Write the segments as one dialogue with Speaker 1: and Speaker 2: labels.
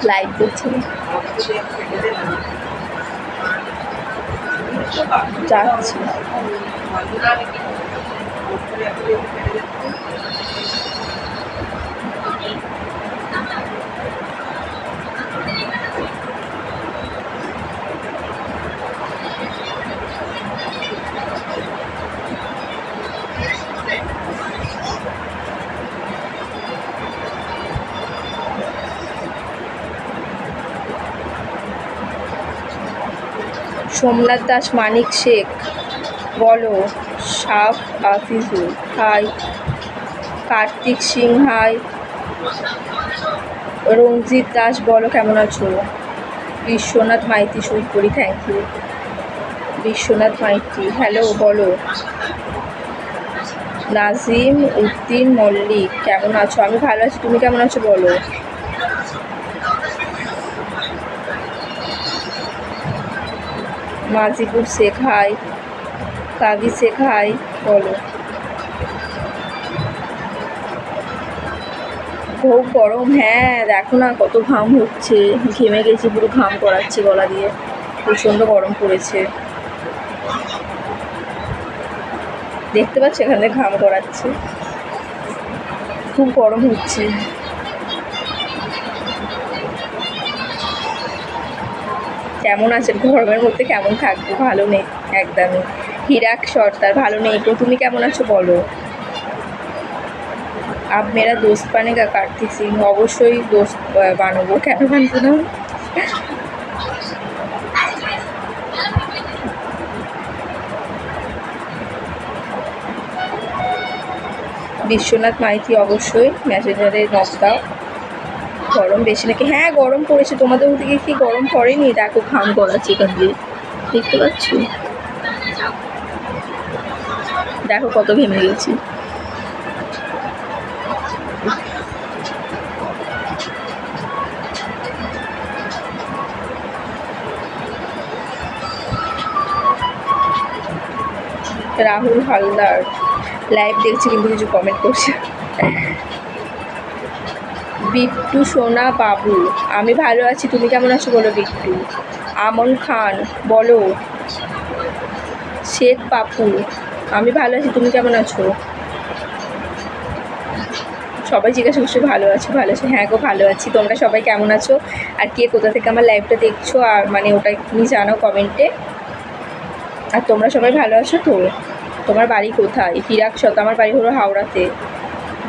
Speaker 1: Live দেখছি যাচ্ছি। সোমনাথ দাস, মানিক শেখ বলো, সাফ আফিজুল হাই, কার্তিক সিং হাই, রঞ্জিত দাস বলো কেমন আছো, বিশ্বনাথ মাইতি সুইট করি thank you, Biswanath Maity hello বলো, নাজিম উদ্দিন মল্লিক কেমন আছো, আমি ভালো আছি, তুমি কেমন আছো বলো, মাজিবুর শেখ হাই, কাবি শেখ হাই বলো, খুব গরম, হ্যাঁ দেখো না কত ঘাম হচ্ছে, ঘেমে গেছি পুরো, ঘাম করাচ্ছে গলা দিয়ে, প্রচণ্ড গরম পড়েছে, দেখতে পাচ্ছ এখানে ঘাম করাচ্ছে, খুব গরম হচ্ছে। কেমন আছেন, গরমের মধ্যে কেমন থাকবো, ভালো নেই একদমই, হিরাক সর্দার ভালো নেই তো, তুমি কেমন আছো বলো, আপ মেরা দোস্ত বানেগা কার্তিক সিং, অবশ্যই দোস্ত বানাবো, কেন বানবো না। বিশ্বনাথ মাইতি অবশ্যই মেসেঞ্জারে নক দাও, গরম বেশি নাকি, হ্যাঁ গরম পড়েছে, তোমাদের ওদিকে কি গরম পড়েনি, দেখো ঘাম করাচ্ছে এখান দিয়ে, দেখতে পাচ্ছি, দেখো কত ঘেমে গেছি। রাহুল হালদার লাইভ দেখছি কিন্তু কিছু কমেন্ট করছে। বিট্টু সোনা বাবু আমি ভালো আছি, তুমি কেমন আছো বলো বিট্টু। আমন খান বলো, শেখ পাপু আমি ভালো আছি, তুমি কেমন আছো, সবাই জিজ্ঞাসা করছো ভালো আছো, ভালো আছো, হ্যাঁ গো ভালো আছি, তোমরা সবাই কেমন আছো, আর কে কোথা থেকে আমার লাইভটা দেখছো, আর মানে ওটা তুমি জানাও কমেন্টে, আর তোমরা সবাই ভালো আছো তো, তোমার বাড়ি কোথায়, হিরাক সত আমার বাড়ি হলো হাওড়াতে,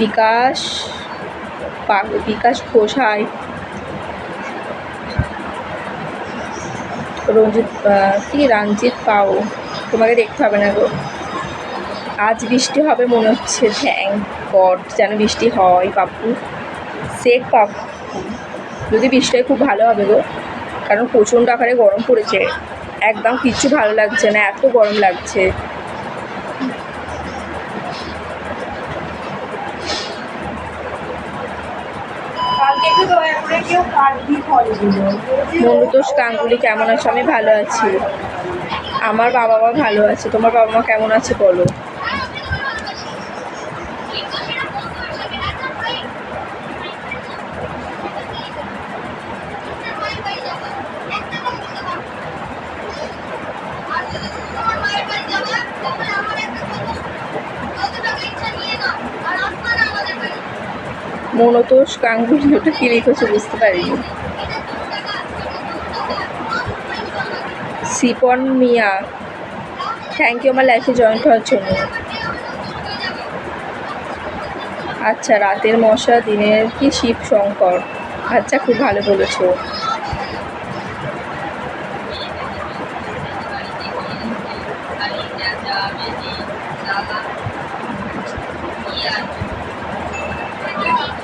Speaker 1: বিকাশ বিকাশ ঘোষ হাই, রঞ্জিত কি রঞ্জিত পাও, তোমাকে দেখতে হবে না গো, আজ বৃষ্টি হবে মনে হচ্ছে, থ্যাংক গড যেন বৃষ্টি হয় পাপ্পু, শেখ পাপ্পু যদি বৃষ্টি হয় খুব ভালো হবে গো, কারণ প্রচণ্ড আকারে গরম পড়েছে, একদম কিচ্ছু ভালো লাগছে না, এত গরম লাগছে। মনুতোষ গাঙ্গুলি কেমন আছো, আমি ভালো আছি, আমার বাবা মা ভালো আছে, তোমার বাবা মা কেমন আছে বলো। মনোতোষ গাঙ্গুলি ওটা কি লিখেছে বুঝতে পারিনি। সিপন মিয়া থ্যাংক ইউ আমার লাইফে জয়েন্ট হওয়ার জন্য। আচ্ছা রাতের মশা দিনের কি শিব শঙ্কর, আচ্ছা খুব ভালো বলেছো।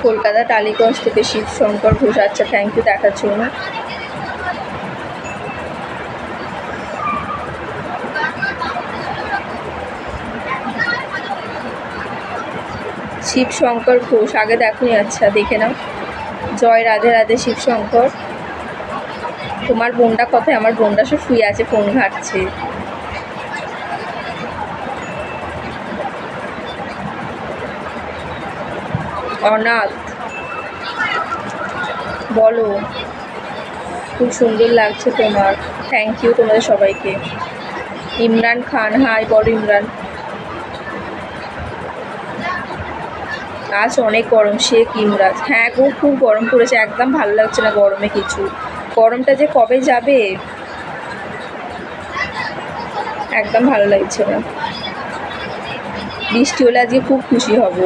Speaker 1: কলকাতা টালিগঞ্জ থেকে শিব শঙ্কর ঘোষ, আচ্ছা থ্যাংক ইউ দেখার জন্য। শিব শঙ্কর ঘোষ আগে দেখোনি, আচ্ছা দেখে নাও। জয় রাধে রাধে শিব শঙ্কর। তোমার বোনটা কোথায়, আমার বোনটা সব শুয়ে আছে ফোন ঘাঁটছে। অনাথ বলো খুব সুন্দর লাগছে তোমার। থ্যাংক ইউ তোমাদের সবাইকে। ইমরান খান, হাই বড় ইমরান। আজ অনেক গরম, শেখ ইমরাজ। হ্যাঁ গো, খুব গরম পড়েছে, একদম ভালো লাগছে না গরমে কিছু। গরমটা যে কবে যাবে একদম ভালো লাগছে না। বৃষ্টি হলে আজকে খুব খুশি হব।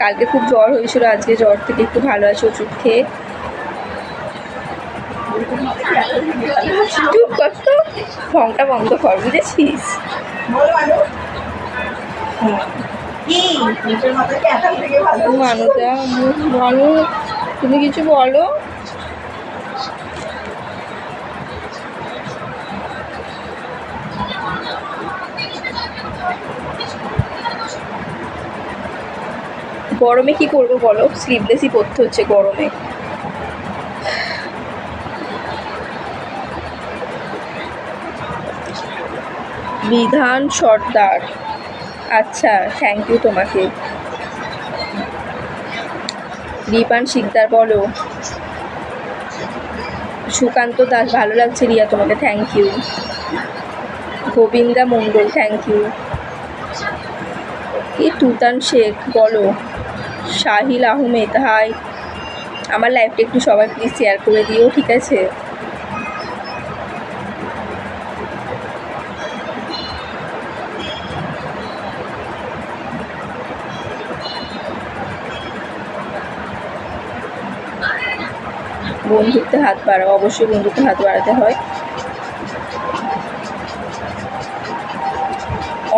Speaker 1: কালকে খুব জ্বর হয়েছিল, আজকে জ্বর থেকে একটু ভালো আছে ওষুধ খেয়ে। চুপ কর তো, ঢংটা বন্ধ কর, বুঝেছিস? মানুষা মানু, তুমি কিছু বলো। গরমে কি করবো বলো, স্লিভলেসই পরতে হচ্ছে গরমে। বিধান সর্দার, আচ্ছা থ্যাংক ইউ তোমাকে। রিপান শিকদার বলো। সুকান্ত দাস, ভালো লাগছে রিয়া তোমাকে, thank you. Gobinda Mondal, thank you. কি তুতান শেখ বলো। শাহিল আহমেদ, হাই। আমার লাইফটা একটু সবাই প্লিজ শেয়ার করে দিও, ঠিক আছে? বন্ধুত্বে হাত বাড়াও, অবশ্যই বন্ধুত্বে হাত বাড়াতে হয়।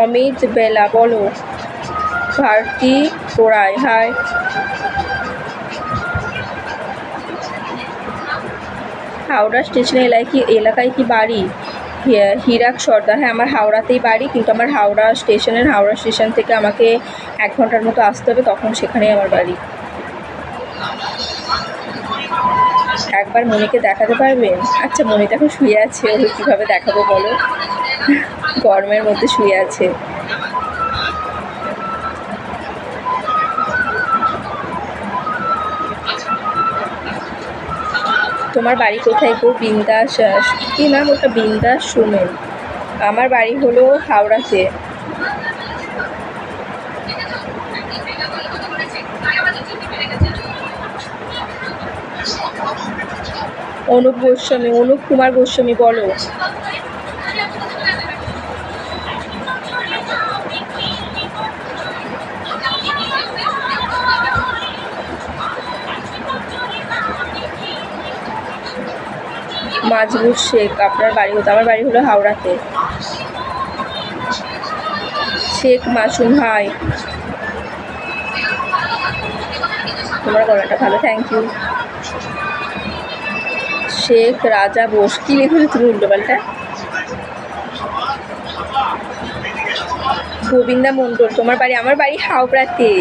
Speaker 1: অমিত বেলা বলো। ভারতী তোরাই, হাই। হাওড়া স্টেশন এলাকায় কি বাড়ি? হিরাক সর্দার, হ্যাঁ আমার হাওড়াতেই বাড়ি, কিন্তু আমার হাওড়া স্টেশন থেকে আমাকে 1 ঘন্টার মতো আসতে হবে, তখন সেখানেই আমার বাড়ি। একবার মনিকে দেখাতে পারবেন? আচ্ছা, মনি তো এখন শুয়ে আছে, ওকে কীভাবে দেখাবো বলো, গরমের মধ্যে শুয়ে আছে। তোমার বাড়ি কোথায় গো? বিন্দাস, কি নাম ওটা? বিন্দাস সুমেন। আমার বাড়ি হলো হাওড়াতে। অনুপ গোস্বামী, অনুপ কুমার গোস্বামী বলো। মাজবুর শেখ, আপনার বাড়ি হতো? আমার বাড়ি হলো হাওড়াতে। শেখ মাসুম, হাই। তোমার গলাটা ভালো, থ্যাংক ইউ। শেখ রাজা বোস, কি লিখেছো তুমি উল্টোপাল্টা? গোবিন্দা মণ্ডল, তোমার বাড়ি? আমার বাড়ি হাওড়াতে।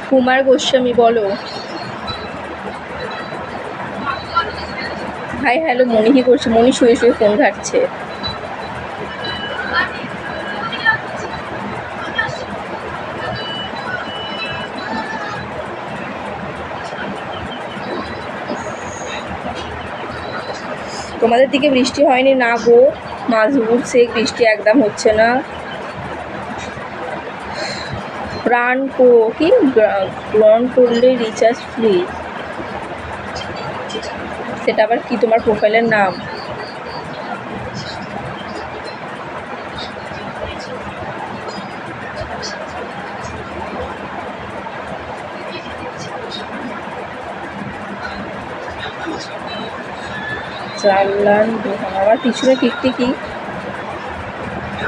Speaker 1: কুমার গোস্বামী বলো। হাই, হ্যালো মনি, কি করছে? মনি শুয়ে শুয়ে ফোন ঘাটছে। তোমাদের দিকে বৃষ্টি হয়নি? না গো মাজবুর শেখ, বৃষ্টি একদম হচ্ছে না। প্রাণ কি গ্রহণ করলে রিচার্জ ফ্রি, সেটা আবার কি? তোমার প্রোফাইলের নাম? জানলান দোকান, আমার পিছনে টিকটিকি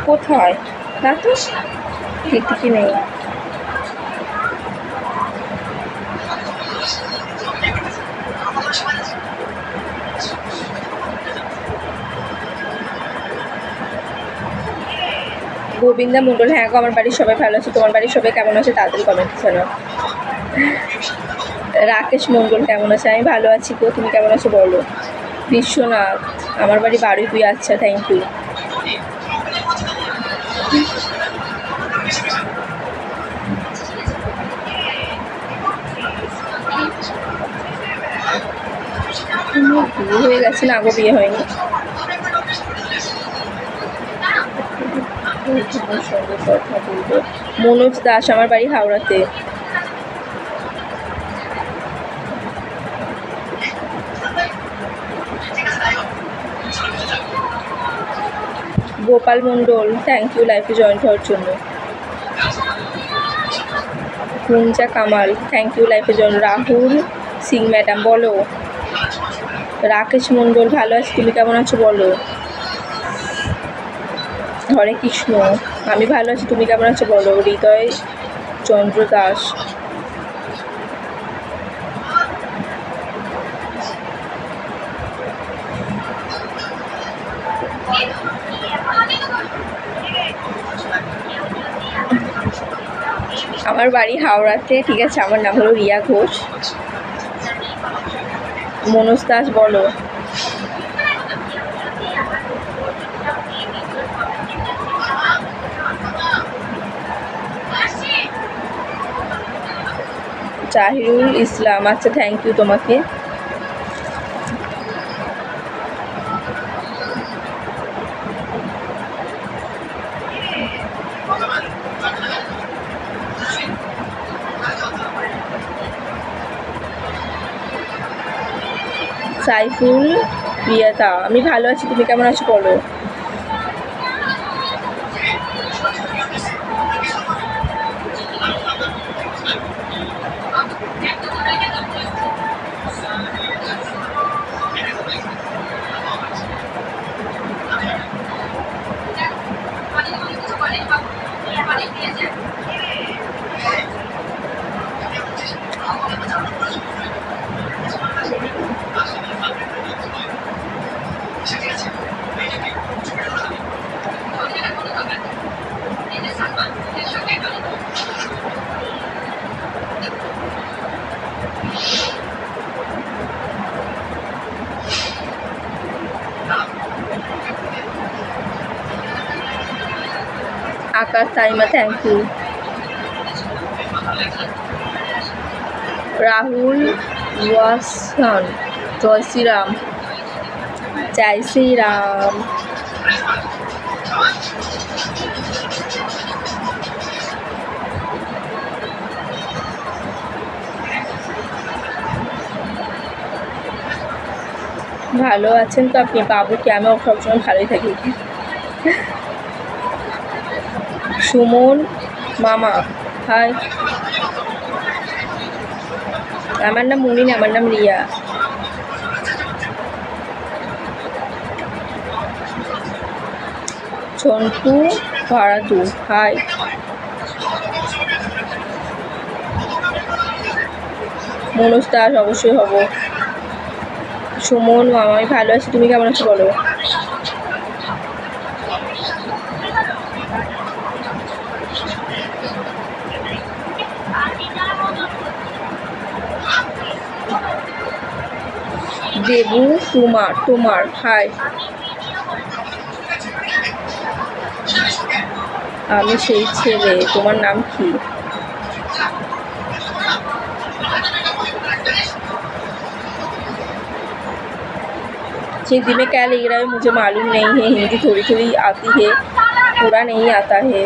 Speaker 1: কোথায়? না তো, টিকটিকি নেই। গোবিন্দা মণ্ডল, হ্যাঁ গো আমার বাড়ির সবাই ভালো আছে, তোমার বাড়ির সবাই কেমন আছে তাড়াতাড়ি কমেন্ট জানাও। রাকেশ মণ্ডল কেমন আছে? আমি ভালো আছি গো, তুমি কেমন আছো বলো। বিশ্বনাথ, আমার বাড়ি বারুইপুর। আচ্ছা, থ্যাংক ইউ। বিয়ে হয়ে গেছে? না গো, বিয়ে হয়নি। সঙ্গে কথা বলবো। মনোজ দাস, আমার বাড়ি হাওড়াতে। গোপাল মণ্ডল, থ্যাংক ইউ লাইফে জয়েন হওয়ার জন্য। কুঞ্জা কামাল, থ্যাংক ইউ লাইফে জয়েন। রাহুল সিং ম্যাডাম, বলো। রাকেশ মণ্ডল, ভালো আছি, তুমি কেমন আছো বলো। হরে কৃষ্ণ, আমি ভালো আছি, তুমি কেমন আছো বলো। হৃদয় চন্দ্র দাস, আমার বাড়ি হাওড়াতে। ঠিক আছে, আমার নাম হলো রিয়া ঘোষ। মনোজ দাস, বলো। জাহিরুল ইসলাম, আচ্ছা থ্যাংক ইউ তোমাকে। সাইফুল প্রিয়াতা, আমি ভালো আছি, তুমি কেমন আছো বলো। আকাশ তাইমা, থ্যাংক ইউ। রাহুল ওয়াসান, জয় শ্রীরাম। জয় শ্রীরাম। ভালো আছেন তো আপনি? বাবুকে আমি সবসময় ভালোই থাকি। সুমন মামা, হাই। আমার নাম মুনিন, আমার নাম রিয়া। ছন্টু ভাড়াদু, হাই। মনোজ দাস, অবশ্যই হব। সুমন মামা, আমি ভালো আছি, তুমি কেমন আছো বলো। দেবু তোমার, হাই। আমি সেই ছেলে, তোমার নাম কি? हिंदी में क्या लिख रहा है मुझे मालूम नहीं है, हिंदी थोड़ी थोड़ी आती है, पूरा नहीं आता है।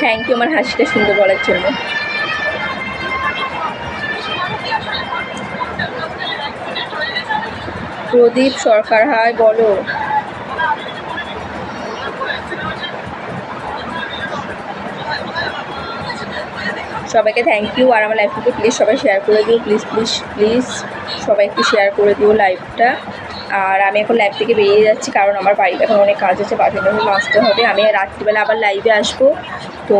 Speaker 1: থ্যাংক ইউ আমার হাসিটা সুন্দর বলার জন্য। প্রদীপ সরকার, হাই, বলো। সবাইকে থ্যাংক ইউ। আর আমার লাইভটাকে প্লিজ সবাই শেয়ার করে দিও, প্লিজ প্লিজ প্লিজ সবাই একটু শেয়ার করে দিও লাইভটা। আর আমি এখন লাইভ থেকে বেরিয়ে যাচ্ছি, কারণ আমার বাড়িতে এখন অনেক কাজ আছে, বাথরুমে আসতে হবে। আমি রাত্রিবেলা আবার লাইভে আসবো। তো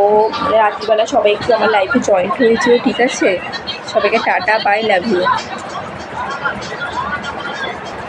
Speaker 1: রাত্রিবেলা সবাই একটু আমার লাইভে জয়েন্ট হয়েছিল, ঠিক আছে? সবাইকে টাটা, বাই, লাভ ইউ।